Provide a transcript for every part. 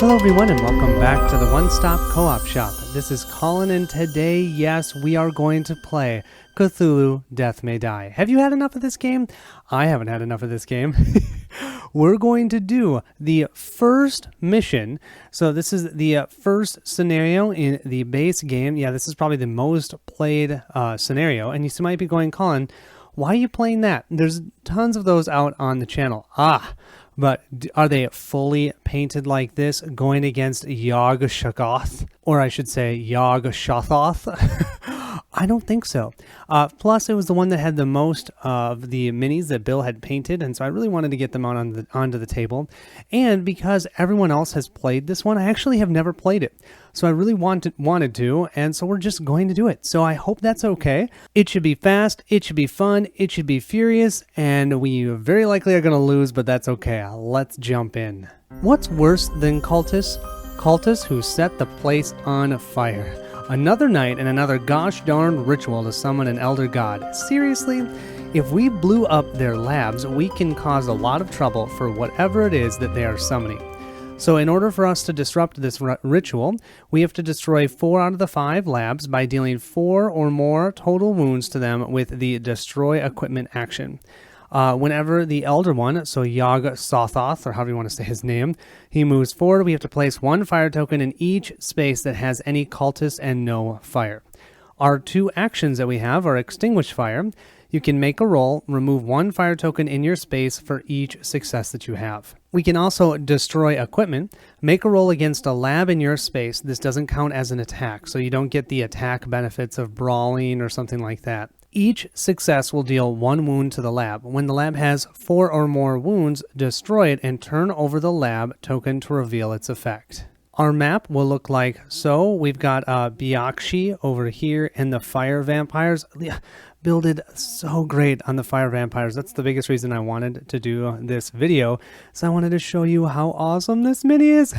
Hello everyone and welcome back to the One Stop Co-op Shop. This is Colin and today, yes, we are going to play Cthulhu Death May Die. Have you had enough of this game? I haven't had enough of this game. We're going to do the first mission. So this is the first scenario in the base game. Yeah, this is probably the most played scenario. And you might be going, Colin, why are you playing that? There's tons of those out on the channel. But are they fully painted like this, going against Yog Shoggoth? Or I should say Yog Shothoth? I don't think so. Plus, it was the one that had the most of the minis that Bill had painted, and so I really wanted to get them out onto the table. And because everyone else has played this one, I actually have never played it. So I really wanted to, and so we're just going to do it. So I hope that's okay. It should be fast, it should be fun, it should be furious, and we very likely are going to lose, but that's okay. Let's jump in. What's worse than cultists? Cultists who set the place on fire. Another night and another gosh darned ritual to summon an elder god. Seriously? If we blew up their labs, we can cause a lot of trouble for whatever it is that they are summoning. So in order for us to disrupt this ritual, we have to destroy 4 out of the 5 labs by dealing 4 or more total wounds to them with the destroy equipment action. Whenever the Elder One, so Yog Sothoth, or however you want to say his name, he moves forward, we have to place 1 fire token in each space that has any cultist and no fire. Our 2 actions that we have are Extinguish Fire. You can make a roll, remove 1 fire token in your space for each success that you have. We can also destroy equipment, make a roll against a lab in your space. This doesn't count as an attack, so you don't get the attack benefits of brawling or something like that. Each success will deal 1 wound to the lab. When the lab has 4 or more wounds, destroy it and turn over the lab token to reveal its effect. Our map will look like so. We've got Biakshi over here and the fire vampires. Builded so great on the fire vampires. That's the biggest reason I wanted to do this video. So I wanted to show you how awesome this mini is. The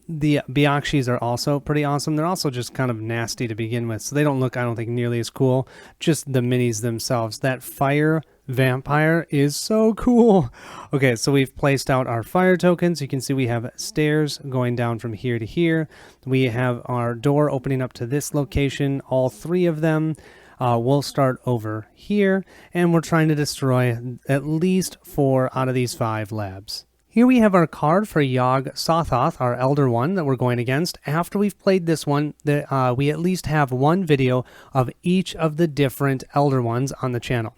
Biakshis are also pretty awesome. They're also just kind of nasty to begin with. So they don't look, I don't think, nearly as cool. Just the minis themselves. That fire vampire is so cool. Okay, so we've placed out our fire tokens. You can see we have stairs going down from here to here. We have our door opening up to this location, all 3 of them. We'll start over here, and we're trying to destroy at least 4 out of these 5 labs. Here we have our card for Yog Sothoth, our Elder One that we're going against. After we've played this one, we at least have 1 video of each of the different Elder Ones on the channel.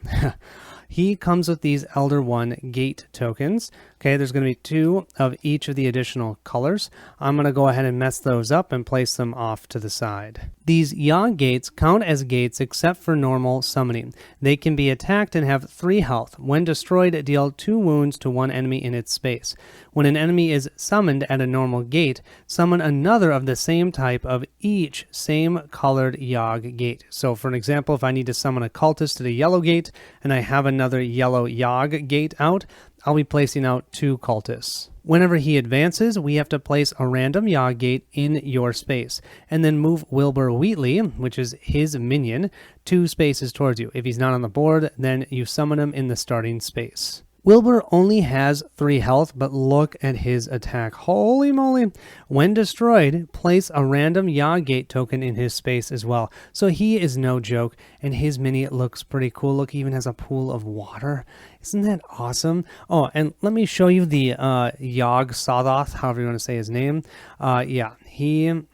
He comes with these Elder One gate tokens. Okay, there's going to be 2 of each of the additional colors. I'm going to go ahead and mess those up and place them off to the side. These Yog gates count as gates except for normal summoning. They can be attacked and have 3 health. When destroyed, deal 2 wounds to 1 enemy in its space. When an enemy is summoned at a normal gate, summon another of the same type of each same colored Yog gate. So for an example, if I need to summon a cultist at a yellow gate and I have another yellow Yog gate out, I'll be placing out 2 cultists. Whenever he advances, we have to place a random Yog gate in your space, and then move Wilbur Wheatley, which is his minion, 2 spaces towards you. If he's not on the board, then you summon him in the starting space. Wilbur only has 3 health, but look at his attack. Holy moly. When destroyed, place a random Yog gate token in his space as well. So he is no joke, and his mini looks pretty cool. Look, he even has a pool of water. Isn't that awesome? Oh, and let me show you the Yog Sothoth, however you want to say his name. Yeah, man,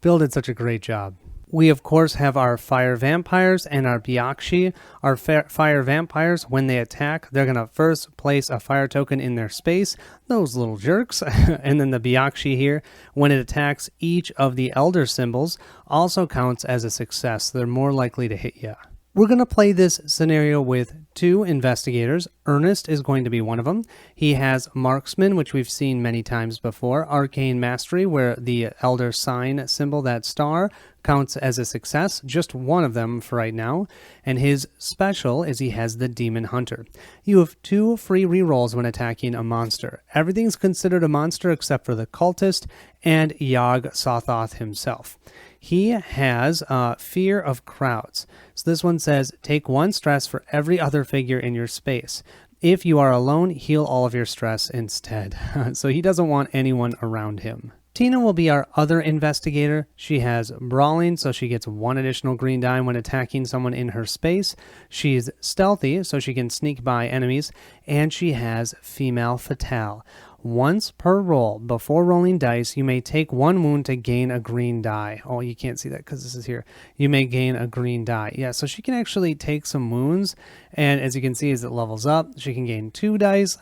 Bill did such a great job. We, of course, have our fire vampires and our Biakshi. Our fire vampires, when they attack, they're going to first place a fire token in their space. Those little jerks. And then the Biakshi here, when it attacks each of the elder symbols, also counts as a success. They're more likely to hit you. We're going to play this scenario with 2 investigators. Ernest is going to be one of them. He has Marksman, which we've seen many times before. Arcane Mastery, where the Elder sign symbol, that star, counts as a success. Just one of them for right now. And his special is he has the Demon Hunter. You have 2 free rerolls when attacking a monster. Everything's considered a monster except for the cultist and Yog Sothoth himself. He has Fear of Crowds. So this one says, take 1 stress for every other figure in your space. If you are alone, heal all of your stress instead. So he doesn't want anyone around him. Tina will be our other investigator. She has brawling, so she gets 1 additional green die when attacking someone in her space. She's stealthy, so she can sneak by enemies. And she has female fatale. Once per roll, before rolling dice, you may take 1 wound to gain a green die. Oh, you can't see that because this is here. You may gain a green die. Yeah, so she can actually take some wounds. And as you can see, as it levels up, she can gain 2 dice.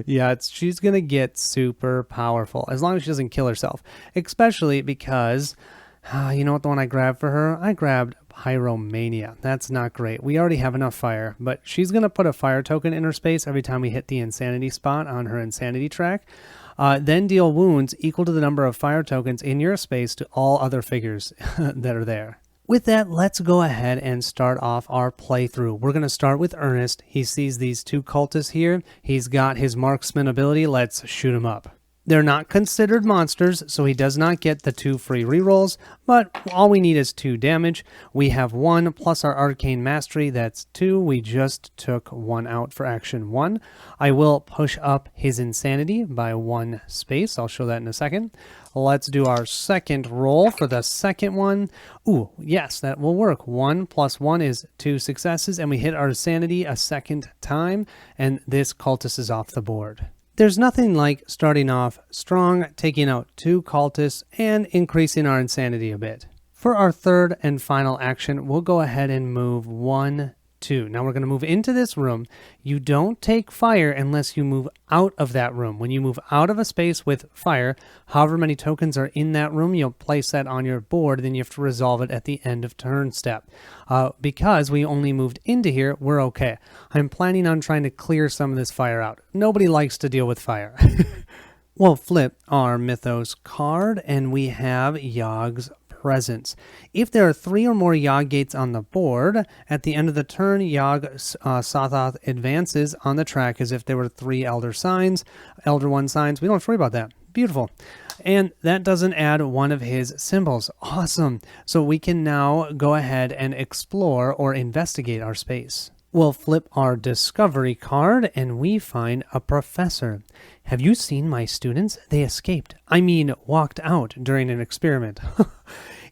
Yeah, she's going to get super powerful as long as she doesn't kill herself. Especially because, you know what the one I grabbed for her? I grabbed Pyromania. That's not great. We already have enough fire, but she's going to put a fire token in her space every time we hit the insanity spot on her insanity track. Then deal wounds equal to the number of fire tokens in your space to all other figures that are there. With that, let's go ahead and start off our playthrough. We're going to start with Ernest. He sees these 2 cultists here. He's got his marksman ability. Let's shoot him up. They're not considered monsters, so he does not get the 2 free rerolls, but all we need is 2 damage. We have 1 plus our arcane mastery, that's 2. We just took 1 out for action 1. I will push up his insanity by 1 space. I'll show that in a second. Let's do our second roll for the second one. Ooh, yes, that will work. 1 plus 1 is 2 successes, and we hit our sanity a second time, and this cultist is off the board. There's nothing like starting off strong, taking out 2 cultists, and increasing our insanity a bit. For our third and final action, we'll go ahead and move 1, 2. Now we're going to move into this room. You don't take fire unless you move out of that room. When you move out of a space with fire, however many tokens are in that room, you'll place that on your board, then you have to resolve it at the end of turn step. Because we only moved into here, we're okay. I'm planning on trying to clear some of this fire out. Nobody likes to deal with fire. We'll flip our Mythos card, and we have Yogg's Presence. If there are 3 or more Yogg gates on the board, at the end of the turn, Yogg Sothoth advances on the track as if there were 3 Elder One signs. We don't have to worry about that. Beautiful. And that doesn't add 1 of his symbols. Awesome. So we can now go ahead and explore or investigate our space. We'll flip our Discovery card, and we find a professor. Have you seen my students? They escaped. I mean, walked out during an experiment.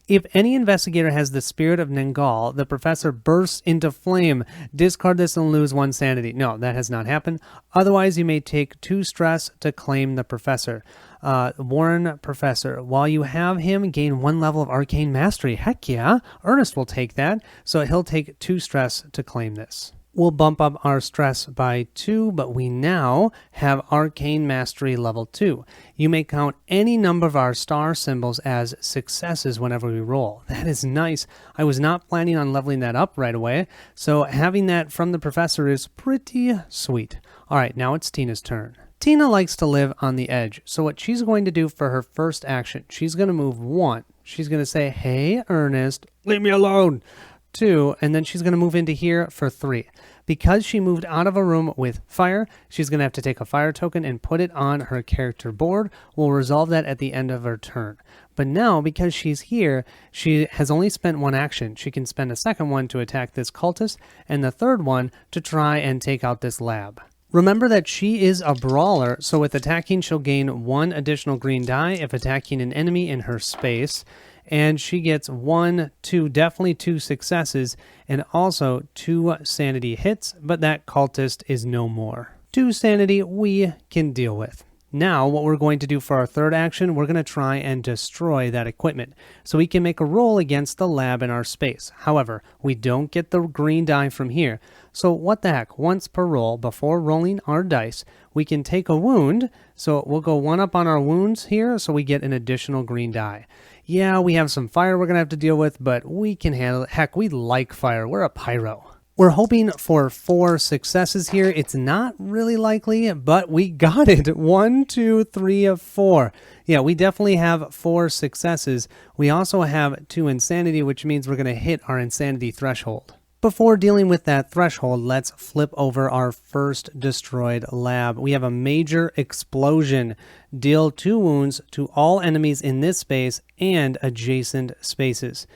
If any investigator has the spirit of Nengal, the professor bursts into flame. Discard this and lose 1 sanity. No, that has not happened. Otherwise, you may take 2 stress to claim the professor. Warren Professor. While you have him, gain 1 level of arcane mastery. Heck yeah. Ernest will take that. So he'll take 2 stress to claim this. We'll bump up our stress by 2, but we now have Arcane Mastery level 2. You may count any number of our star symbols as successes whenever we roll. That is nice. I was not planning on leveling that up right away, so having that from the professor is pretty sweet. All right, now it's Tina's turn. Tina likes to live on the edge, so what she's going to do for her first action, she's going to move 1. She's going to say, hey, Ernest, leave me alone. 2, and then she's going to move into here for 3. Because she moved out of a room with fire, she's going to have to take a fire token and put it on her character board. We'll resolve that at the end of her turn. But now, because she's here, she has only spent 1 action. She can spend a second one to attack this cultist, and the third one to try and take out this lab. Remember that she is a brawler, so with attacking, she'll gain 1 additional green die if attacking an enemy in her space. And she gets 1, 2, definitely 2 successes, and also 2 sanity hits, but that cultist is no more. 2 sanity we can deal with. Now, what we're going to do for our third action, we're going to try and destroy that equipment, so we can make a roll against the lab in our space. However, we don't get the green die from here, so what the heck, once per roll, before rolling our dice, we can take a wound, so we'll go 1 up on our wounds here, so we get an additional green die. Yeah, we have some fire we're going to have to deal with, but we can handle it. Heck, we like fire. We're a pyro. We're hoping for 4 successes here. It's not really likely, but we got it. 1, 2, 3, 4. Yeah, we definitely have 4 successes. We also have 2 insanity, which means we're going to hit our insanity threshold. Before dealing with that threshold, let's flip over our first destroyed lab. We have a major explosion. Deal 2 wounds to all enemies in this space and adjacent spaces.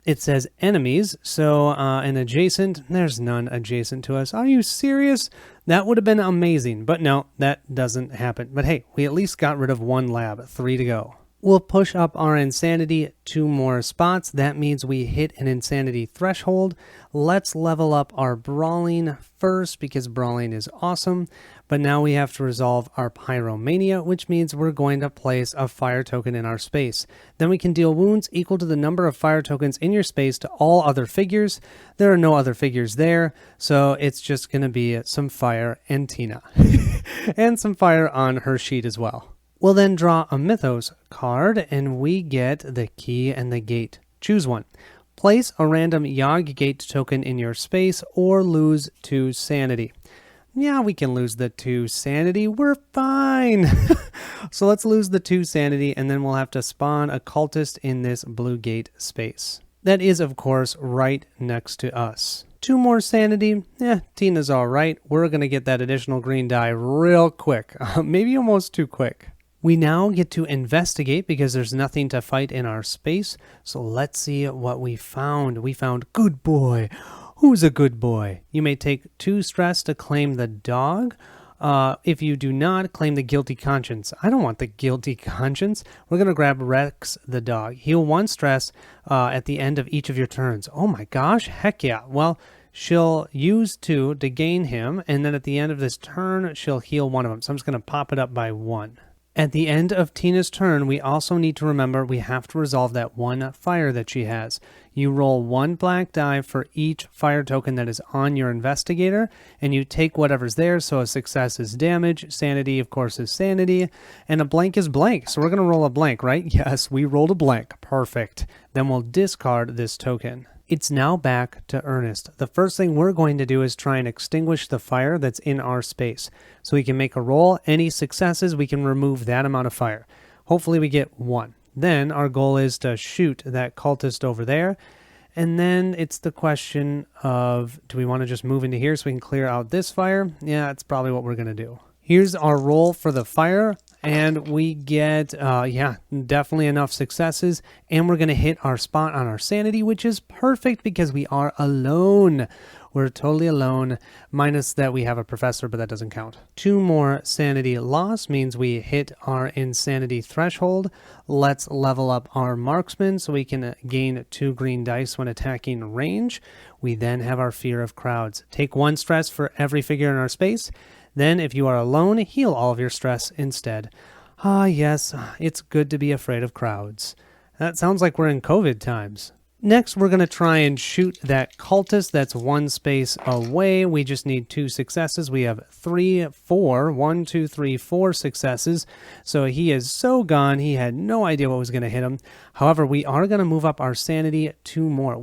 It says enemies, so an adjacent, there's none adjacent to us. Are you serious? That would have been amazing, but no, that doesn't happen. But hey, we at least got rid of one lab, 3 to go. We'll push up our insanity 2 more spots. That means we hit an insanity threshold. Let's level up our brawling first because brawling is awesome. But now we have to resolve our pyromania, which means we're going to place a fire token in our space. Then we can deal wounds equal to the number of fire tokens in your space to all other figures. There are no other figures there, so it's just going to be some fire and Tina. And some fire on her sheet as well. We'll then draw a Mythos card, and we get the key and the gate. Choose one. Place a random Yogg gate token in your space or lose 2 sanity. Yeah, we can lose the 2 sanity. We're fine. So let's lose the 2 sanity, and then we'll have to spawn a cultist in this blue gate space. That is, of course, right next to us. 2 more sanity. Tina's all right. We're going to get that additional green die real quick. Maybe almost too quick. We now get to investigate because there's nothing to fight in our space. So let's see what we found. We found good boy. Who's a good boy? You may take 2 stress to claim the dog. If you do not, claim the guilty conscience. I don't want the guilty conscience. We're going to grab Rex the dog. Heal 1 stress at the end of each of your turns. Oh my gosh. Heck yeah. Well, she'll use 2 to gain him. And then at the end of this turn, she'll heal 1 of them. So I'm just going to pop it up by 1. At the end of Tina's turn, we also need to remember we have to resolve that 1 fire that she has. You roll 1 black die for each fire token that is on your investigator, and you take whatever's there, so a success is damage, sanity, of course, is sanity, and a blank is blank. So we're going to roll a blank, right? Yes, we rolled a blank. Perfect. Then we'll discard this token. It's now back to Ernest. The first thing we're going to do is try and extinguish the fire that's in our space. So we can make a roll. Any successes, we can remove that amount of fire. Hopefully we get 1. Then our goal is to shoot that cultist over there. And then it's the question of, do we want to just move into here so we can clear out this fire? Yeah, that's probably what we're going to do. Here's our roll for the fire. And we get, definitely enough successes. And we're going to hit our spot on our sanity, which is perfect because we are alone. We're totally alone, minus that we have a professor, but that doesn't count. 2 more sanity loss means we hit our insanity threshold. Let's level up our marksman so we can gain 2 green dice when attacking range. We then have our fear of crowds. Take 1 stress for every figure in our space. Then, if you are alone, heal all of your stress instead. Ah, yes, it's good to be afraid of crowds. That sounds like we're in COVID times. Next, we're going to try and shoot that cultist that's 1 space away. We just need 2 successes. We have 1, 2, 3, 4 successes. So he is so gone, he had no idea what was going to hit him. However, we are going to move up our sanity 2 more.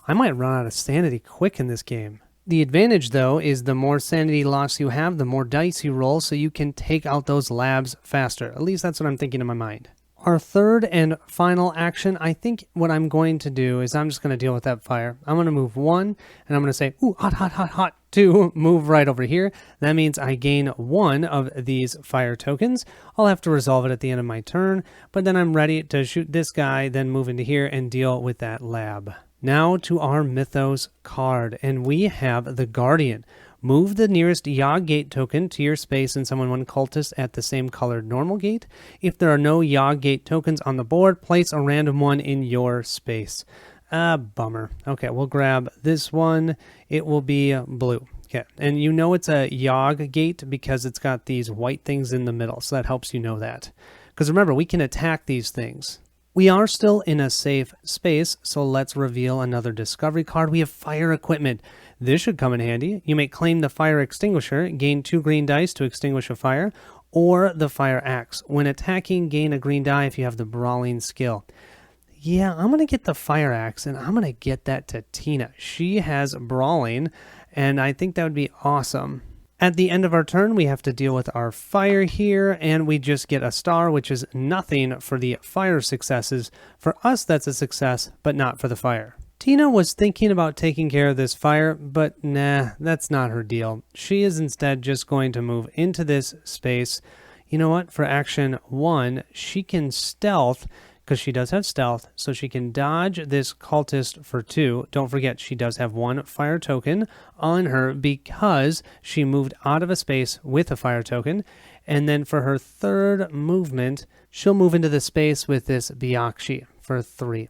I might run out of sanity quick in this game. The advantage, though, is the more sanity loss you have, the more dice you roll, so you can take out those labs faster. At least that's what I'm thinking in my mind. Our third and final action, I think what I'm going to do is I'm just going to deal with that fire. I'm going to move 1, and I'm going to say, ooh, hot, hot, hot, hot, 2, move right over here. That means I gain 1 of these fire tokens. I'll have to resolve it at the end of my turn, but then I'm ready to shoot this guy, then move into here and deal with that lab. Now to our Mythos card, and we have the Guardian. Move the nearest Yogg gate token to your space and summon 1 cultist at the same colored normal gate. If there are no Yogg gate tokens on the board, place a random one in your space. Bummer. Okay, we'll grab this one. It will be blue. Okay, and you know it's a Yogg gate because it's got these white things in the middle, so that helps you know that. Because remember, we can attack these things. We are still in a safe space, so let's reveal another discovery card. We have fire equipment. This should come in handy. You may claim the fire extinguisher, gain 2 green dice to extinguish a fire, or the fire axe. When attacking, gain a green die if you have the brawling skill. Yeah, I'm going to get the fire axe, and I'm going to get that to Tina. She has brawling, and I think that would be awesome. At the end of our turn, we have to deal with our fire here, and we just get a star, which is nothing for the fire successes. For us, that's a success, but not for the fire. Tina was thinking about taking care of this fire, but nah, that's not her deal. She is instead just going to move into this space. You know what? For action 1, she can stealth, because she does have stealth, so she can dodge this cultist for 2. Don't forget, she does have 1 fire token on her because she moved out of a space with a fire token. And then for her 3rd movement, she'll move into the space with this Byakushi for 3.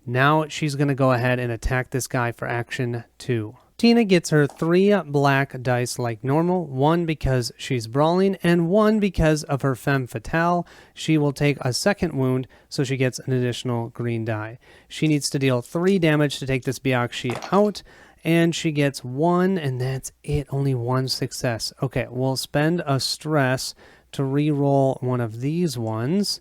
Now she's going to go ahead and attack this guy for action 2. Tina gets her 3 black dice like normal, 1 because she's brawling and 1 because of her femme fatale. She will take a 2nd wound, so she gets an additional green die. She needs to deal 3 damage to take this Byakushi out, and she gets 1, and that's it, only 1 success. Okay, we'll spend a stress to re-roll one of these ones,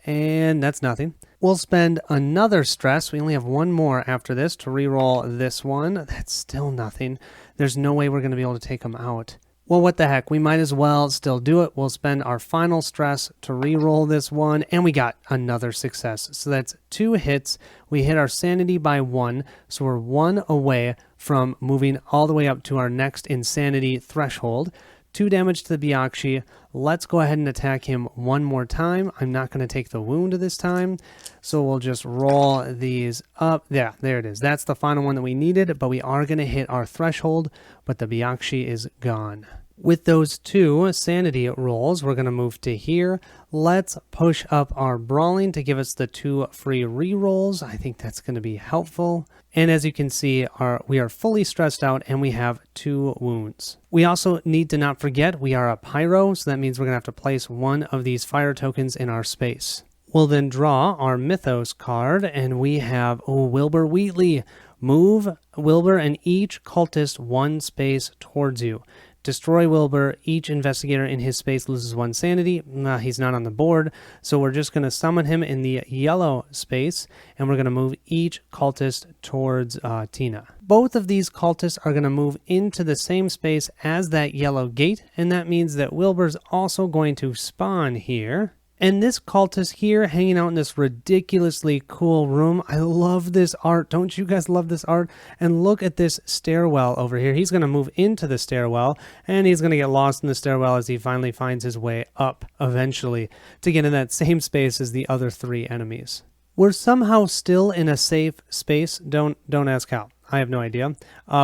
and that's nothing. We'll spend another stress. We only have 1 more after this to re-roll this one. That's still nothing. There's no way we're going to be able to take them out. Well, what the heck? We might as well still do it. We'll spend our final stress to re-roll this one, and we got another success. So that's 2 hits. We hit our sanity by 1, so we're 1 away from moving all the way up to our next insanity threshold. 2 damage to the Byakushi. Let's go ahead and attack him 1 more time. I'm not going to take the wound this time, so we'll just roll these up. Yeah, there it is. That's the final one that we needed, but we are going to hit our threshold, but the Byakushi is gone. With those 2 sanity rolls, we're going to move to here. Let's push up our brawling to give us the 2 free re-rolls. I think that's going to be helpful. And as you can see, we are fully stressed out and we have 2 wounds. We also need to not forget we are a pyro, so that means we're going to have to place 1 of these fire tokens in our space. We'll then draw our Mythos card, and we have, Wilbur Wheatley. Move Wilbur and each cultist 1 space towards you. Destroy Wilbur. Each investigator in his space loses 1 sanity. Nah, he's not on the board, so we're just going to summon him in the yellow space, and we're going to move each cultist towards Tina. Both of these cultists are going to move into the same space as that yellow gate, and that means that Wilbur's also going to spawn here. And this cultist here hanging out in this ridiculously cool room. I love this art. Don't you guys love this art? And look at this stairwell over here. He's going to move into the stairwell, and he's going to get lost in the stairwell as he finally finds his way up eventually to get in that same space as the other 3 enemies. We're somehow still in a safe space. Don't ask how. I have no idea.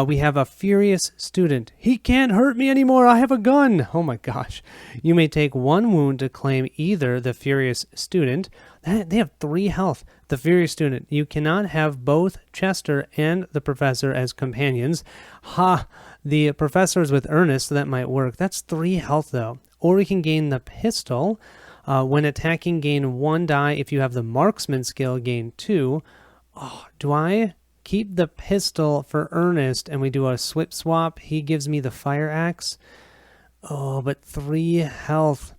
We have a furious student. He can't hurt me anymore. I have a gun. Oh my gosh. You may take 1 wound to claim either the furious student. They have 3 health. The furious student. You cannot have both Chester and the professor as companions. Ha! The professor is with Ernest, so that might work. That's 3 health though. Or we can gain the pistol. When attacking, gain 1 die. If you have the marksman skill, gain 2. Oh, do I keep the pistol for Ernest and we do a swip swap? He gives me the fire axe. Oh, but 3 health.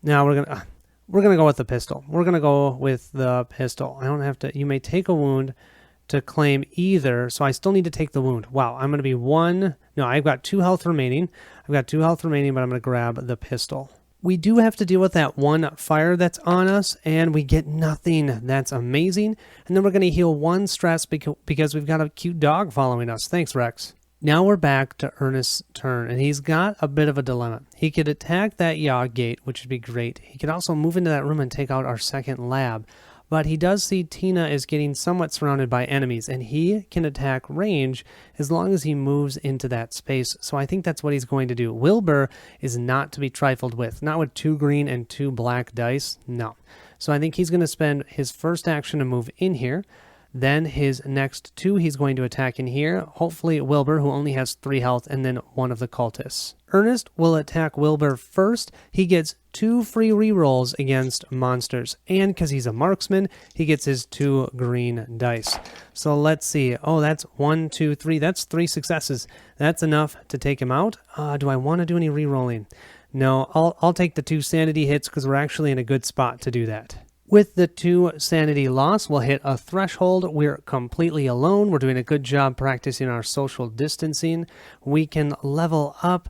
Now we're gonna go with the pistol. We're gonna go with the pistol. I don't have to. You may take a wound to claim either, so I still need to take the wound. Wow, I'm gonna be 1. No, I've got 2 health remaining. I've got 2 health remaining, but I'm gonna grab the pistol. We do have to deal with that 1 fire that's on us, and we get nothing. That's amazing. And then we're going to heal 1 stress because we've got a cute dog following us. Thanks, Rex. Now we're back to Ernest's turn, and he's got a bit of a dilemma. He could attack that yaw gate, which would be great. He could also move into that room and take out our 2nd lab. But he does see Tina is getting somewhat surrounded by enemies, and he can attack range as long as he moves into that space. So I think that's what he's going to do. Wilbur is not to be trifled with. Not with 2 green and 2 black dice. No. So I think he's going to spend his first action to move in here. Then his next 2, he's going to attack in here. Hopefully Wilbur, who only has 3 health, and then 1 of the cultists. Ernest will attack Wilbur first. He gets 2 free rerolls against monsters. And because he's a marksman, he gets his 2 green dice. So let's see. Oh, that's 1, 2, 3. That's 3 successes. That's enough to take him out. Do I want to do any rerolling? No, I'll take the 2 sanity hits because we're actually in a good spot to do that. With the 2 sanity loss, we'll hit a threshold. We're completely alone. We're doing a good job practicing our social distancing. We can level up.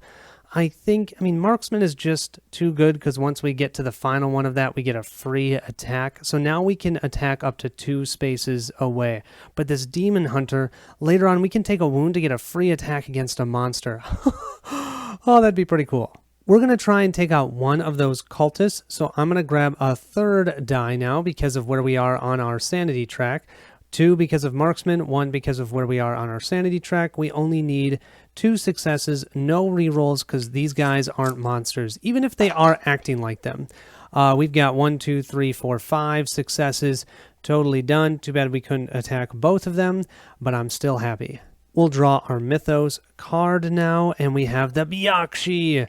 I mean, marksman is just too good because once we get to the final one of that, we get a free attack. So now we can attack up to 2 spaces away. But this demon hunter, later on, we can take a wound to get a free attack against a monster. Oh, that'd be pretty cool. We're going to try and take out one of those cultists, so I'm going to grab a third die now because of where we are on our sanity track. 2 because of marksman, 1 because of where we are on our sanity track. We only need 2 successes, no rerolls because these guys aren't monsters, even if they are acting like them. We've got 1, 2, 3, 4, 5 successes. Totally done. Too bad we couldn't attack both of them, but I'm still happy. We'll draw our Mythos card now, and we have the Byakshi.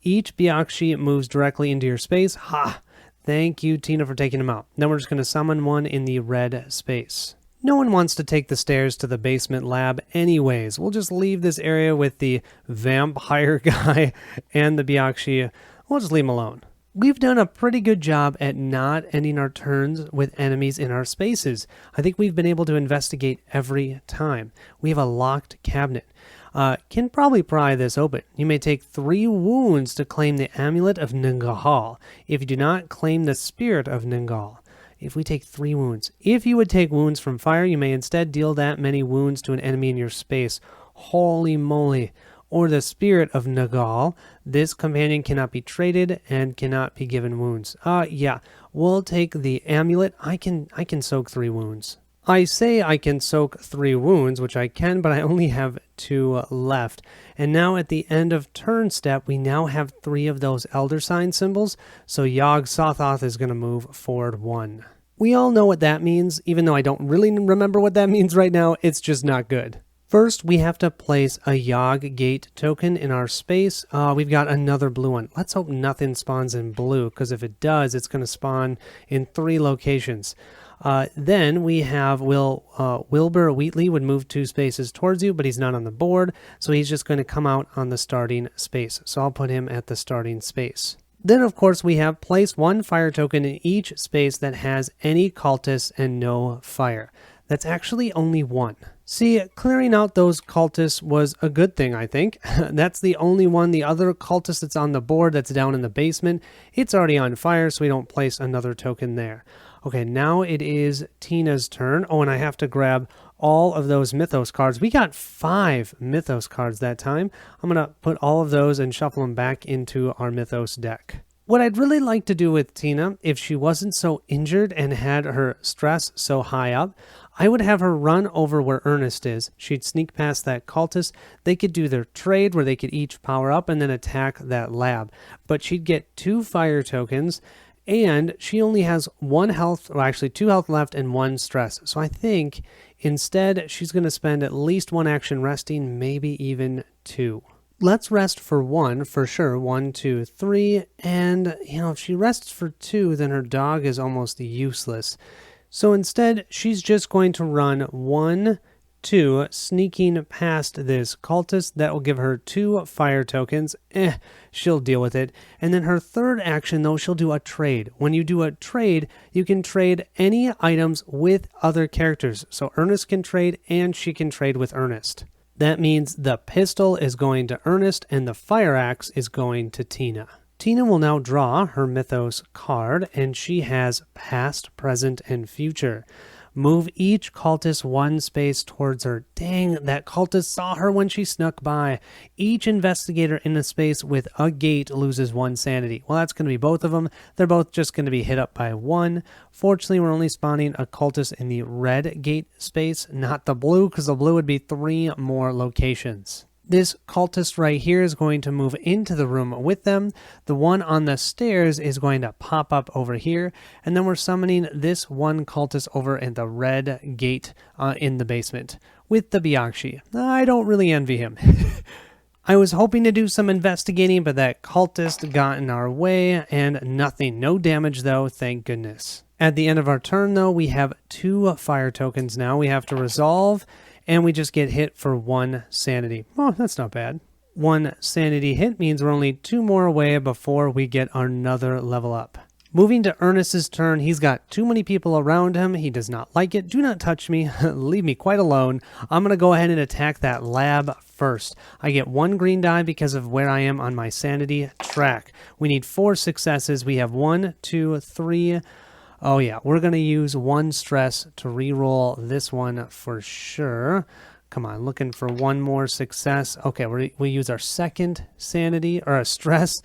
Each Byakshi moves directly into your space. Ha! Thank you, Tina, for taking them out. Then we're just going to summon one in the red space. No one wants to take the stairs to the basement lab anyways. We'll just leave this area with the vampire guy and the Byakshi. We'll just leave them alone. We've done a pretty good job at not ending our turns with enemies in our spaces. I think we've been able to investigate every time. We have a locked cabinet. Can probably pry this open. You may take 3 wounds to claim the Amulet of Ningal. If you do not, claim the Spirit of Ningal. If we take 3 wounds. If you would take wounds from fire, you may instead deal that many wounds to an enemy in your space. Holy moly. Or the Spirit of Ningal. This companion cannot be traded and cannot be given wounds. Yeah, we'll take the Amulet. I can soak 3 wounds. I say I can soak 3 wounds, which I can, but I only have 2 left. And now at the end of turn step, we now have 3 of those Elder Sign symbols, so Yog-Sothoth is going to move forward 1. We all know what that means, even though I don't really remember what that means right now, it's just not good. First, we have to place a Yog Gate token in our space. We've got another blue one. Let's hope nothing spawns in blue, because if it does, it's going to spawn in 3 locations. Then we have Wilbur Wheatley would move 2 spaces towards you, but he's not on the board, so he's just going to come out on the starting space. So I'll put him at the starting space. Then, of course, we have place 1 fire token in each space that has any cultists and no fire. That's actually only 1. See, clearing out those cultists was a good thing, I think. That's the only one. The other cultist that's on the board that's down in the basement, it's already on fire, so we don't place another token there. Okay, now it is Tina's turn. Oh, and I have to grab all of those Mythos cards. We got 5 Mythos cards that time. I'm going to put all of those and shuffle them back into our Mythos deck. What I'd really like to do with Tina, if she wasn't so injured and had her stress so high up, I would have her run over where Ernest is. She'd sneak past that cultist. They could do their trade where they could each power up and then attack that lab. But she'd get 2 fire tokens, and she only has 1 health, or actually 2 health left and 1 stress. So I think instead she's going to spend at least 1 action resting, maybe even 2. Let's rest for 1 for sure. 1, 2, 3. And, if she rests for 2, then her dog is almost useless. So instead, she's just going to run 1, 2, sneaking past this cultist. That will give her 2 fire tokens. She'll deal with it. And then her third action, though, she'll do a trade. When you do a trade, you can trade any items with other characters. So Ernest can trade, and she can trade with Ernest. That means the pistol is going to Ernest, and the fire axe is going to Tina. Tina will now draw her Mythos card, and she has past, present, and future. Move each cultist 1 space towards her. Dang, that cultist saw her when she snuck by. Each investigator in a space with a gate loses 1 sanity. Well, that's going to be both of them. They're both just going to be hit up by 1. Fortunately, we're only spawning a cultist in the red gate space, not the blue, because the blue would be 3 more locations. This cultist right here is going to move into the room with them. The one on the stairs is going to pop up over here. And then we're summoning this 1 cultist over at the red gate in the basement with the Byakshi. I don't really envy him. I was hoping to do some investigating, but that cultist got in our way and nothing. No damage though, thank goodness. At the end of our turn though, we have 2 fire tokens now. We have to resolve. And we just get hit for 1 sanity. Oh, that's not bad. 1 sanity hit means we're only 2 more away before we get another level up. Moving to Ernest's turn, he's got too many people around him. He does not like it. Do not touch me. Leave me quite alone. I'm going to go ahead and attack that lab first. I get 1 green die because of where I am on my sanity track. We need 4 successes. We have 1, 2, 3... Oh yeah, we're going to use 1 stress to re-roll this one for sure. Come on, looking for one more success. Okay, we use our second sanity, or a stress,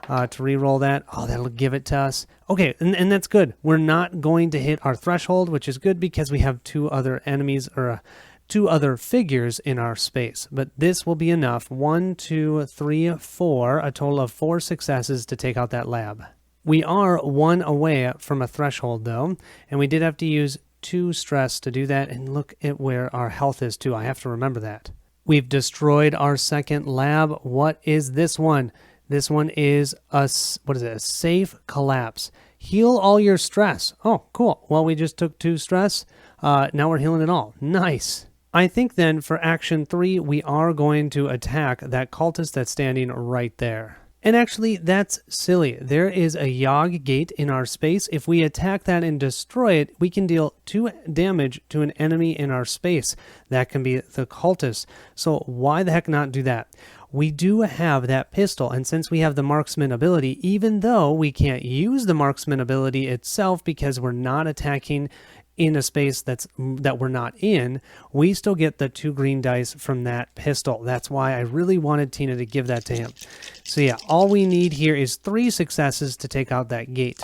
to re-roll that. Oh, that'll give it to us. Okay, and that's good. We're not going to hit our threshold, which is good because we have two other enemies, or two other figures in our space. But this will be enough. 1, 2, 3, 4, a total of 4 successes to take out that lab. We are 1 away from a threshold, though, and we did have to use 2 stress to do that, and look at where our health is, too. I have to remember that. We've destroyed our second lab. What is this one? This one is a safe collapse. Heal all your stress. Oh, cool. Well, we just took 2 stress. Now we're healing it all. Nice. I think then for action 3, we are going to attack that cultist that's standing right there. And actually, that's silly. There is a Yogg gate in our space. If we attack that and destroy it, we can deal 2 damage to an enemy in our space. That can be the cultist. So why the heck not do that? We do have that pistol, and since we have the marksman ability, even though we can't use the marksman ability itself because we're not attacking in a space that we're not in, we still get the 2 green dice from that pistol. That's why I really wanted Tina to give that to him. So yeah, all we need here is 3 successes to take out that gate.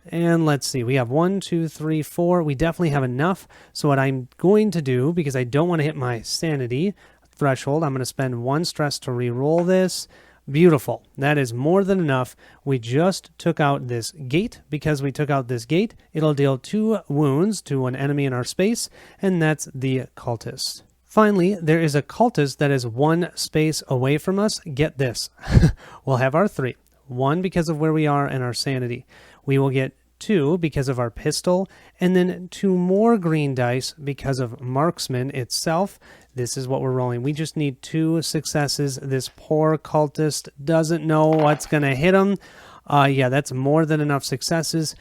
And let's see, we have 1, 2, 3, 4. We definitely have enough. So what I'm going to do, because I don't want to hit my sanity threshold, I'm going to spend 1 stress to re-roll this. Beautiful. That is more than enough. We just took out this gate. Because we took out this gate, it'll deal 2 wounds to an enemy in our space, and that's the cultist. Finally, there is a cultist that is 1 space away from us. Get this. We'll have our 3. 1 because of where we are and our sanity. We will get 2 because of our pistol, and then 2 more green dice because of marksman itself. This is what we're rolling. We just need 2 successes. This poor cultist doesn't know what's going to hit him. Yeah, that's more than enough successes.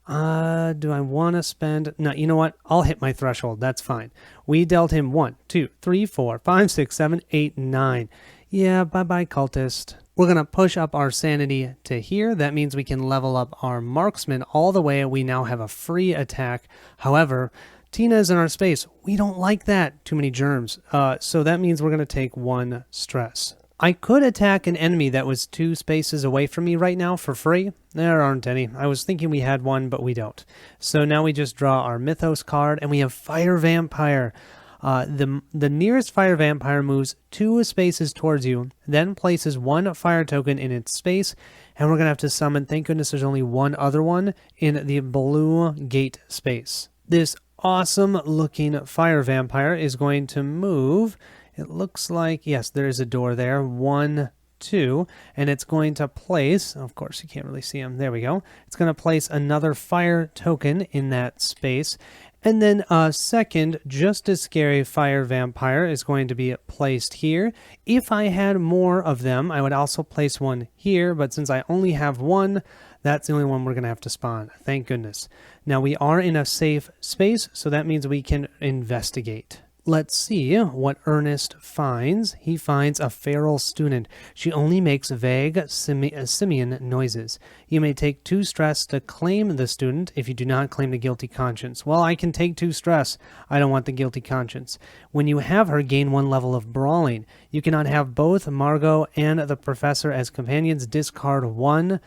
Do I want to spend... No, you know what? I'll hit my threshold. That's fine. We dealt him 1, 2, 3, 4, 5, 6, 7, 8, 9. Yeah, bye-bye, cultist. We're going to push up our sanity to here. That means we can level up our marksman all the way. We now have a free attack. However, Tina is in our space. We don't like that. Too many germs. So that means we're going to take 1 stress. I could attack an enemy that was 2 spaces away from me right now for free. There aren't any. I was thinking we had one, but we don't. So now we just draw our Mythos card, and we have Fire Vampire. The nearest Fire Vampire moves 2 spaces towards you, then places 1 fire token in its space, and we're going to have to summon, thank goodness there's only 1 other one, in the blue gate space. This awesome looking Fire Vampire is going to move. It looks like, yes, there is a door there. 1, 2, and it's going to place, of course you can't really see him, there we go. It's going to place another fire token in that space. And then a second, just as scary Fire Vampire is going to be placed here. If I had more of them, I would also place one here, but since I only have 1, that's the only one we're going to have to spawn. Thank goodness. Now we are in a safe space, so that means we can investigate. Let's see what Ernest finds. He finds a feral student. She only makes vague simian noises. You may take 2 stress to claim the student if you do not claim the guilty conscience. Well, I can take 2 stress. I don't want the guilty conscience. When you have her, gain 1 level of brawling. You cannot have both Margot and the professor as companions. Discard 1.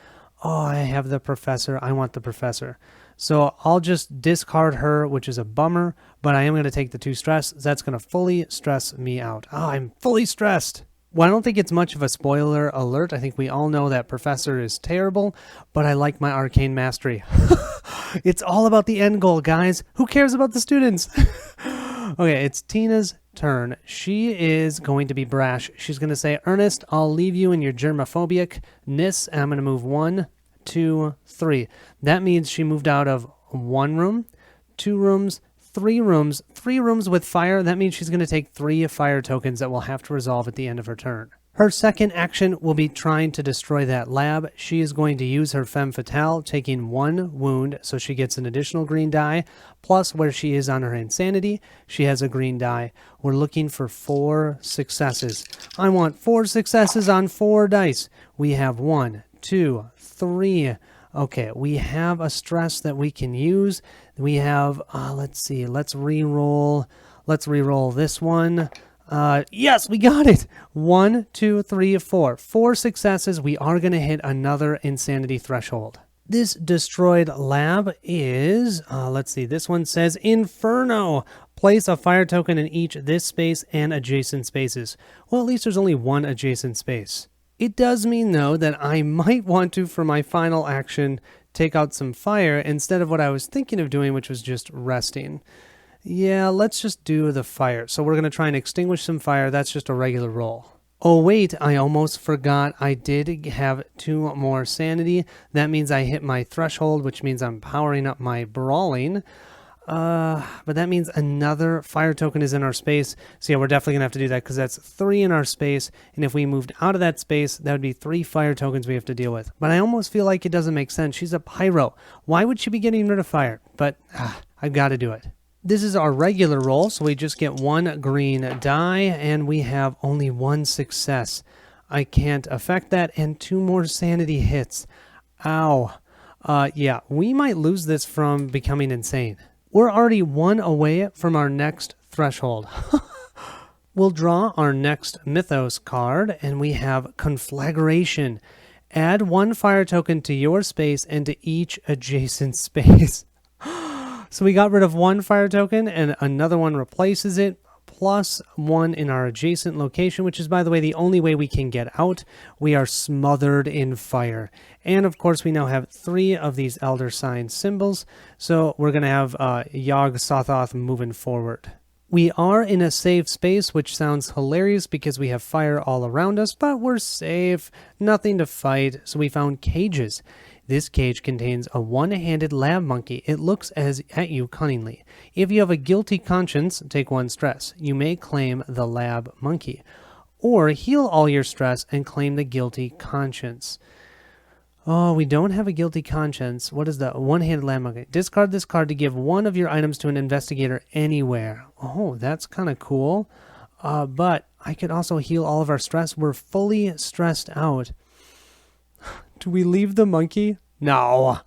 Oh, I have the professor. I want the professor. So I'll just discard her, which is a bummer, but I am going to take the 2 stress. That's going to fully stress me out. Oh, I'm fully stressed. Well, I don't think it's much of a spoiler alert. I think we all know that Professor is terrible, but I like my arcane mastery. It's all about the end goal, guys. Who cares about the students? Okay, it's Tina's turn. She is going to be brash. She's going to say, Ernest, I'll leave you in your germophobic-ness, and I'm going to move 1, 2, 3. That means she moved out of 1 room, 2 rooms, 3 rooms, 3 rooms with fire. That means she's going to take 3 fire tokens that we'll have to resolve at the end of her turn. Her second action will be trying to destroy that lab. She is going to use her femme fatale, taking 1 wound, so she gets an additional green die, plus where she is on her insanity, she has a green die. We're looking for 4 successes. I want 4 successes on 4 dice. We have 1, 2, 3. Okay, we have a stress that we can use. We have, let's see, let's re-roll this one. Yes, we got it. 1, 2, 3, 4. 4 successes. We are going to hit another insanity threshold. This destroyed lab is, let's see, this one says Inferno. Place a fire token in each this space and adjacent spaces. Well, at least there's only one adjacent space. It does mean, though, that I might want to, for my final action, take out some fire instead of what I was thinking of doing, which was just resting. Yeah, let's just do the fire. So we're going to try and extinguish some fire. That's just a regular roll. Oh, wait, I almost forgot. I did have 2 more sanity. That means I hit my threshold, which means I'm powering up my brawling. But that means another fire token is in our space. So yeah, we're definitely going to have to do that because that's 3 in our space. And if we moved out of that space, that would be 3 fire tokens we have to deal with. But I almost feel like it doesn't make sense. She's a pyro. Why would she be getting rid of fire? But I've got to do it. This is our regular roll, so we just get 1 green die, and we have only 1 success. I can't affect that, and 2 more sanity hits. Ow. Yeah, we might lose this from becoming insane. We're already 1 away from our next threshold. We'll draw our next Mythos card, and we have Conflagration. Add 1 fire token to your space and to each adjacent space. So we got rid of 1 fire token and another one replaces it, plus 1 in our adjacent location, which is, by the way, the only way we can get out. We are smothered in fire. And of course, we now have 3 of these Elder Sign symbols. So we're going to have Yog Sothoth moving forward. We are in a safe space, which sounds hilarious because we have fire all around us, but we're safe. Nothing to fight. So we found cages. This cage contains a one-handed lab monkey. It looks at you cunningly. If you have a guilty conscience, take 1 stress. You may claim the lab monkey. Or heal all your stress and claim the guilty conscience. Oh, we don't have a guilty conscience. What is that? One-handed lab monkey. Discard this card to give 1 of your items to an investigator anywhere. Oh, that's kind of cool. But I could also heal all of our stress. We're fully stressed out. Do we leave the monkey? No,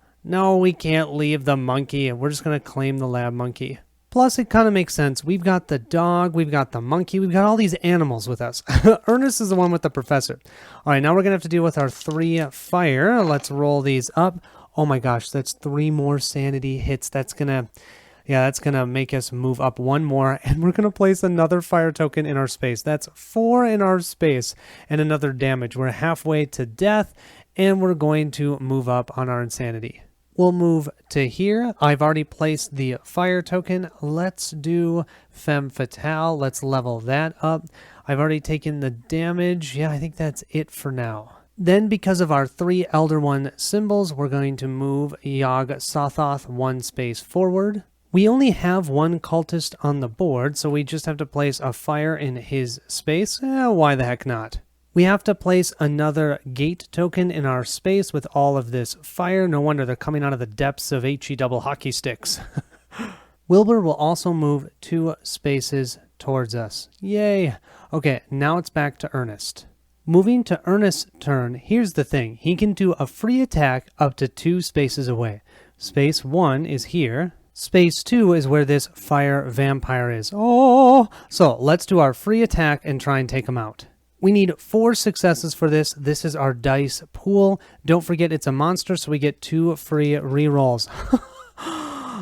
we can't leave the monkey. We're just going to claim the lab monkey. Plus, it kind of makes sense. We've got the dog, we've got the monkey, we've got all these animals with us. Ernest is the one with the professor. All right, now we're going to have to deal with our 3 fire. Let's roll these up. Oh my gosh, that's 3 more sanity hits. That's going to make us move up 1 more, and we're going to place another fire token in our space. That's 4 in our space and another damage. We're halfway to death. And we're going to move up on our insanity. We'll move to here. I've already placed the fire token. Let's do Femme Fatale. Let's level that up. I've already taken the damage. Yeah, I think that's it for now. Then, because of our 3 Elder One symbols, we're going to move Yog Sothoth 1 space forward. We only have 1 cultist on the board, so we just have to place a fire in his space. Why the heck not? We have to place another gate token in our space with all of this fire. No wonder they're coming out of the depths of HE double hockey sticks. Wilbur will also move 2 spaces towards us. Yay! Okay, now it's back to Ernest. Moving to Ernest's turn, here's the thing. He can do a free attack up to 2 spaces away. Space 1 is here. Space 2 is where this fire vampire is. Oh! So let's do our free attack and try and take him out. We need 4 successes for this. This is our dice pool. Don't forget it's a monster, so we get 2 free rerolls.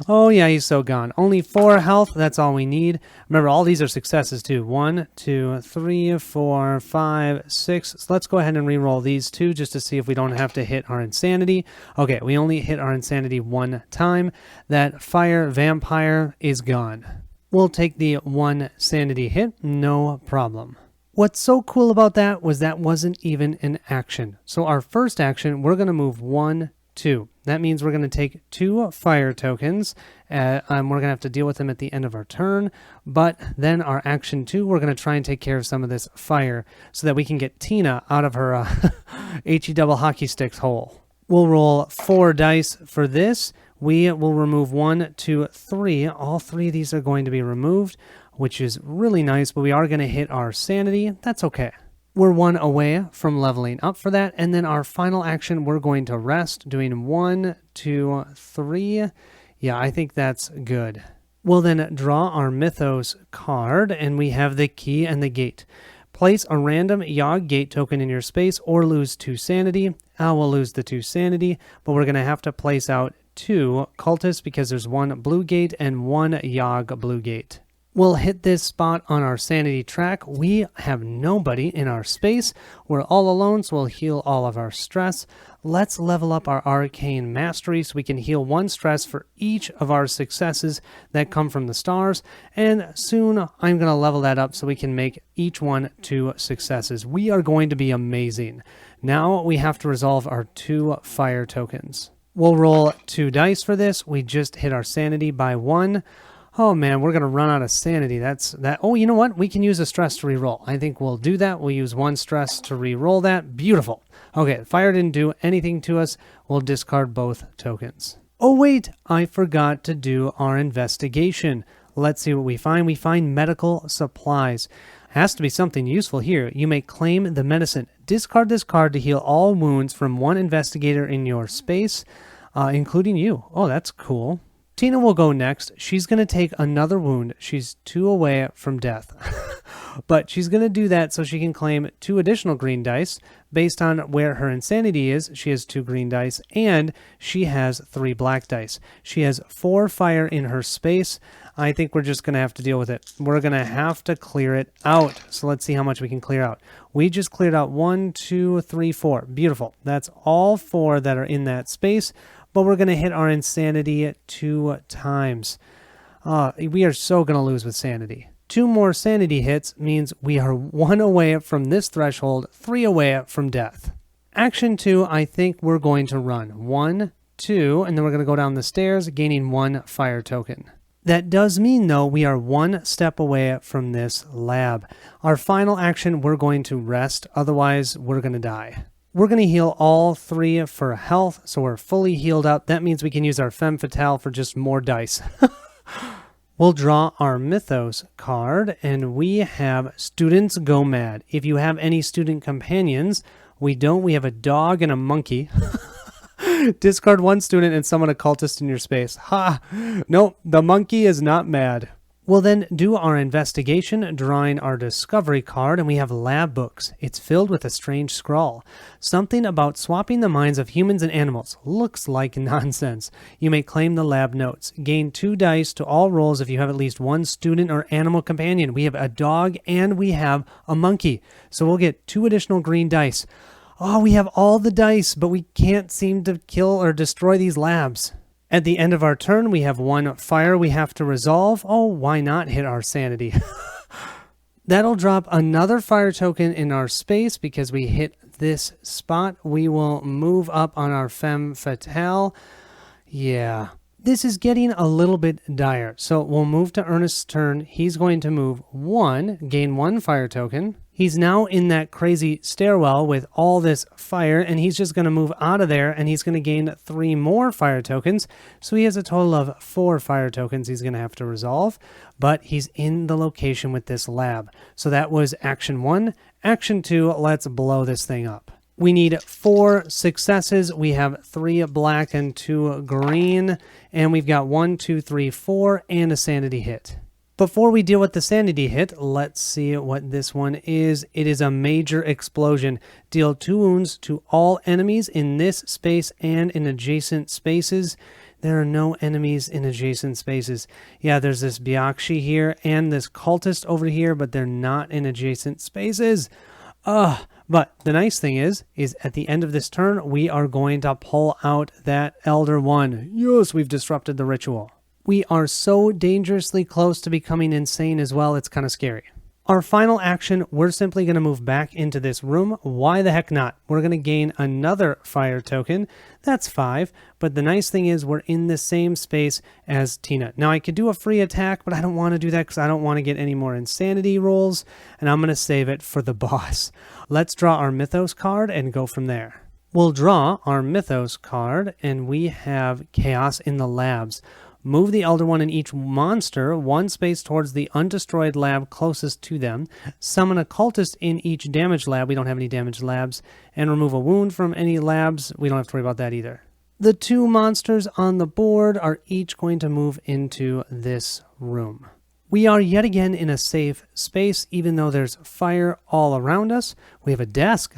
Oh yeah, he's so gone. Only 4 health, that's all we need. Remember, all these are successes too. 1, 2, 3, 4, 5, 6. So let's go ahead and reroll these 2 just to see if we don't have to hit our insanity. Okay, we only hit our insanity 1 time. That fire vampire is gone. We'll take the 1 sanity hit, no problem. What's so cool about that was that wasn't even an action. So our first action, we're going to move 1, 2. That means we're going to take 2 fire tokens. We're going to have to deal with them at the end of our turn. But then our action 2, we're going to try and take care of some of this fire so that we can get Tina out of her HE double hockey sticks hole. We'll roll 4 dice for this. We will remove 1, 2, 3. All 3 of these are going to be removed, which is really nice, but we are going to hit our sanity. That's okay. We're 1 away from leveling up for that, and then our final action, we're going to rest, doing 1, 2, 3. Yeah, I think that's good. We'll then draw our Mythos card, and we have the key and the gate. Place a random Yogg gate token in your space or lose 2 sanity. We'll lose the 2 sanity, but we're going to have to place out 2 cultists because there's 1 blue gate and 1 Yogg blue gate. We'll hit this spot on our sanity track. We have nobody in our space. We're all alone, so we'll heal all of our stress. Let's level up our arcane mastery so we can heal 1 stress for each of our successes that come from the stars. And soon I'm going to level that up so we can make each one 2 successes. We are going to be amazing. Now we have to resolve our 2 fire tokens. We'll roll 2 dice for this. We just hit our sanity by 1. Oh man, we're going to run out of sanity. That's that. Oh, you know what? We can use a stress to reroll. I think we'll do that. We'll use 1 stress to reroll that. Beautiful. Okay, fire didn't do anything to us. We'll discard both tokens. Oh wait, I forgot to do our investigation. Let's see what we find. We find medical supplies. Has to be something useful here. You may claim the medicine. Discard this card to heal all wounds from 1 investigator in your space, including you. Oh, that's cool. Tina will go next. She's going to take another wound. She's 2 away from death. But she's going to do that so she can claim 2 additional green dice. Based on where her insanity is, she has 2 green dice, and she has 3 black dice. She has 4 fire in her space. I think we're just going to have to deal with it. We're going to have to clear it out. So let's see how much we can clear out. We just cleared out 1, 2, 3, 4. Beautiful. That's all 4 that are in that space. But we're going to hit our insanity 2 times. We are so going to lose with sanity. 2 more sanity hits means we are 1 away from this threshold, 3 away from death. Action 2, I think we're going to run. 1, 2, and then we're going to go down the stairs, gaining 1 fire token. That does mean, though, we are 1 step away from this lab. Our final action, we're going to rest, otherwise we're going to die. We're going to heal all 3 for health, so we're fully healed up. That means we can use our Femme Fatale for just more dice. We'll draw our Mythos card, and we have Students Go Mad. If you have any student companions, we don't. We have a dog and a monkey. Discard 1 student and summon a cultist in your space. Ha! Nope, the monkey is not mad. We'll then do our investigation, drawing our discovery card, and we have lab books. It's filled with a strange scrawl. Something about swapping the minds of humans and animals. Looks like nonsense. You may claim the lab notes. Gain 2 dice to all rolls if you have at least 1 student or animal companion. We have a dog and we have a monkey. So we'll get 2 additional green dice. Oh, we have all the dice, but we can't seem to kill or destroy these labs. At the end of our turn, we have 1 fire we have to resolve. Oh, why not hit our sanity? That'll drop another fire token in our space because we hit this spot. We will move up on our Femme Fatale. Yeah, this is getting a little bit dire. So we'll move to Ernest's turn. He's going to move 1, gain 1 fire token. He's now in that crazy stairwell with all this fire, and he's just going to move out of there, and he's going to gain 3 more fire tokens. So he has a total of 4 fire tokens he's going to have to resolve, but he's in the location with this lab. So that was action 1. Action 2, let's blow this thing up. We need 4 successes. We have 3 black and 2 green, and we've got 1, 2, 3, 4, and a sanity hit. Before we deal with the sanity hit, let's see what this one is. It is a major explosion. Deal 2 wounds to all enemies in this space and in adjacent spaces. There are no enemies in adjacent spaces. Yeah, there's this Byakushi here and this cultist over here, but they're not in adjacent spaces. But the nice thing is at the end of this turn, we are going to pull out that Elder One. Yes, we've disrupted the ritual. We are so dangerously close to becoming insane as well, it's kind of scary. Our final action, we're simply going to move back into this room. Why the heck not? We're going to gain another fire token. That's 5, but the nice thing is we're in the same space as Tina. Now, I could do a free attack, but I don't want to do that because I don't want to get any more insanity rolls, and I'm going to save it for the boss. Let's draw our Mythos card and go from there. We'll draw our Mythos card, and we have Chaos in the Labs. Move the Elder One and each monster 1 space towards the undestroyed lab closest to them. Summon a cultist in each damaged lab. We don't have any damaged labs. And remove a wound from any labs. We don't have to worry about that either. The two monsters on the board are each going to move into this room. We are yet again in a safe space, even though there's fire all around us. We have a desk.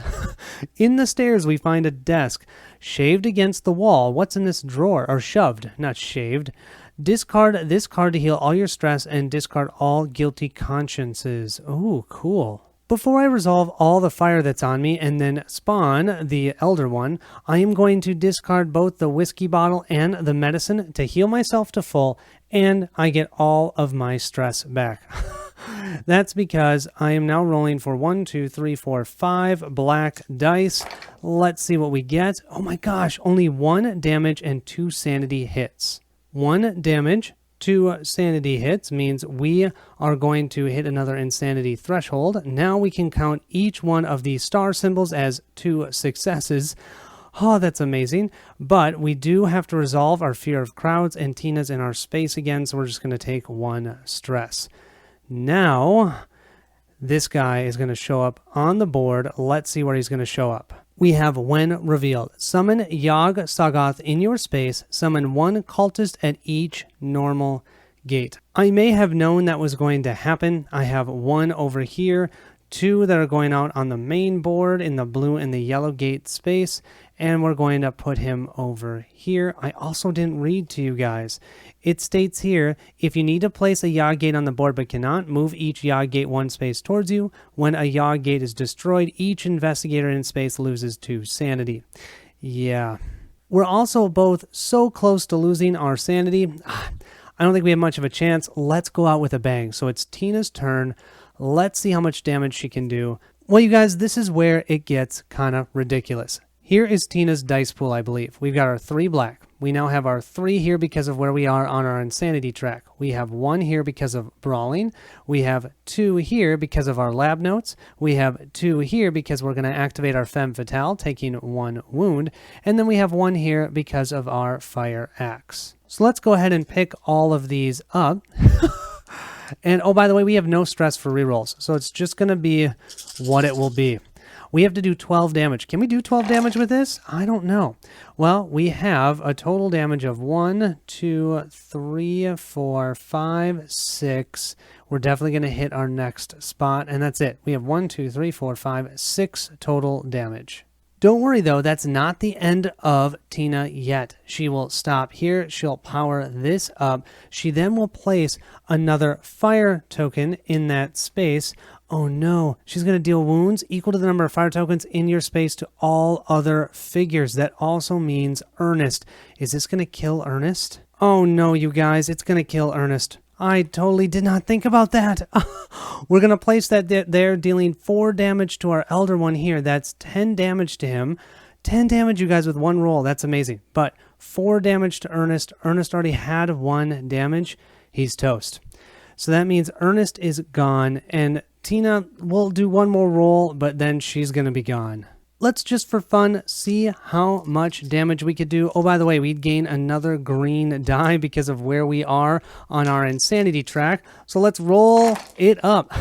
In the stairs, we find a desk shaved against the wall. What's in this drawer? Or shoved, not shaved. Discard this card to heal all your stress and discard all guilty consciences. Oh, cool. Before I resolve all the fire that's on me and then spawn the Elder One, I am going to discard both the whiskey bottle and the medicine to heal myself to full, and I get all of my stress back. That's because I am now rolling for 1, 2, 3, 4, 5 black dice. Let's see what we get. Oh my gosh, only 1 damage and 2 sanity hits. 1 damage, 2 sanity hits means we are going to hit another insanity threshold. Now we can count each one of these star symbols as 2 successes. Oh, that's amazing. But we do have to resolve our fear of crowds, and Tina's in our space again, so we're just going to take 1 stress. Now, this guy is going to show up on the board. Let's see where he's going to show up. We have when revealed. Summon Yog Sagoth in your space. Summon 1 cultist at each normal gate. I may have known that was going to happen. I have 1 over here, 2 that are going out on the main board in the blue and the yellow gate space, and we're going to put him over here. I also didn't read to you guys. It states here, if you need to place a Yog gate on the board but cannot, move each Yog gate 1 space towards you. When a Yog gate is destroyed, each investigator in space loses 2 sanity. Yeah. We're also both so close to losing our sanity. I don't think we have much of a chance. Let's go out with a bang. So it's Tina's turn. Let's see how much damage she can do. Well, you guys, this is where it gets kind of ridiculous. Here is Tina's dice pool, I believe. We've got our 3 black. We now have our 3 here because of where we are on our insanity track. We have 1 here because of brawling. We have 2 here because of our lab notes. We have 2 here because we're going to activate our femme fatale, taking 1 wound. And then we have 1 here because of our fire axe. So let's go ahead and pick all of these up. And oh, by the way, we have no stress for rerolls. So it's just going to be what it will be. We have to do 12 damage. Can we do 12 damage with this? I don't know. Well, we have a total damage of 1, 2, 3, 4, 5, 6. We're definitely going to hit our next spot, and that's it. We have 1, 2, 3, 4, 5, 6 total damage. Don't worry, though. That's not the end of Tina yet. She will stop here. She'll power this up. She then will place another fire token in that space. Oh no, she's going to deal wounds equal to the number of fire tokens in your space to all other figures. That also means Ernest. Is this going to kill Ernest? Oh no, you guys, it's going to kill Ernest. I totally did not think about that. We're going to place that there, dealing 4 damage to our Elder One here. That's 10 damage to him. 10 damage, you guys, with 1 roll. That's amazing. But 4 damage to Ernest. Ernest already had 1 damage. He's toast. So that means Ernest is gone, and Tina will do 1 more roll, but then she's going to be gone. Let's just for fun see how much damage we could do. Oh, by the way, we'd gain another green die because of where we are on our insanity track. So let's roll it up.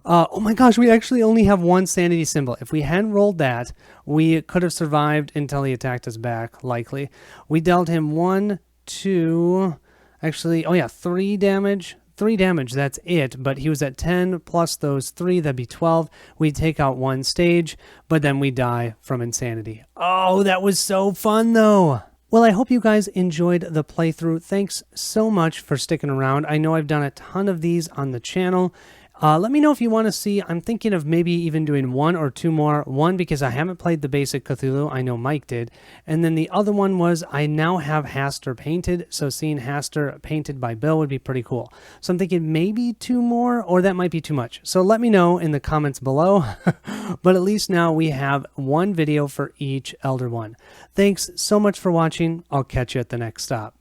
Oh my gosh, we actually only have 1 sanity symbol. If we hadn't rolled that, we could have survived until he attacked us back, likely. We dealt him 1, 2, actually, oh yeah, 3 damage. 3 damage, that's it, but he was at 10 plus those 3, that'd be 12. We take out 1 stage, but then we die from insanity. Oh, that was so fun though. Well, I hope you guys enjoyed the playthrough. Thanks so much for sticking around. I know I've done a ton of these on the channel. Let me know if you want to see. I'm thinking of maybe even doing 1 or 2 more. 1 because I haven't played the basic Cthulhu. I know Mike did. And then the other one was I now have Haster painted. So seeing Haster painted by Bill would be pretty cool. So I'm thinking maybe 2 more, or that might be too much. So let me know in the comments below. But at least now we have 1 video for each Elder One. Thanks so much for watching. I'll catch you at the next stop.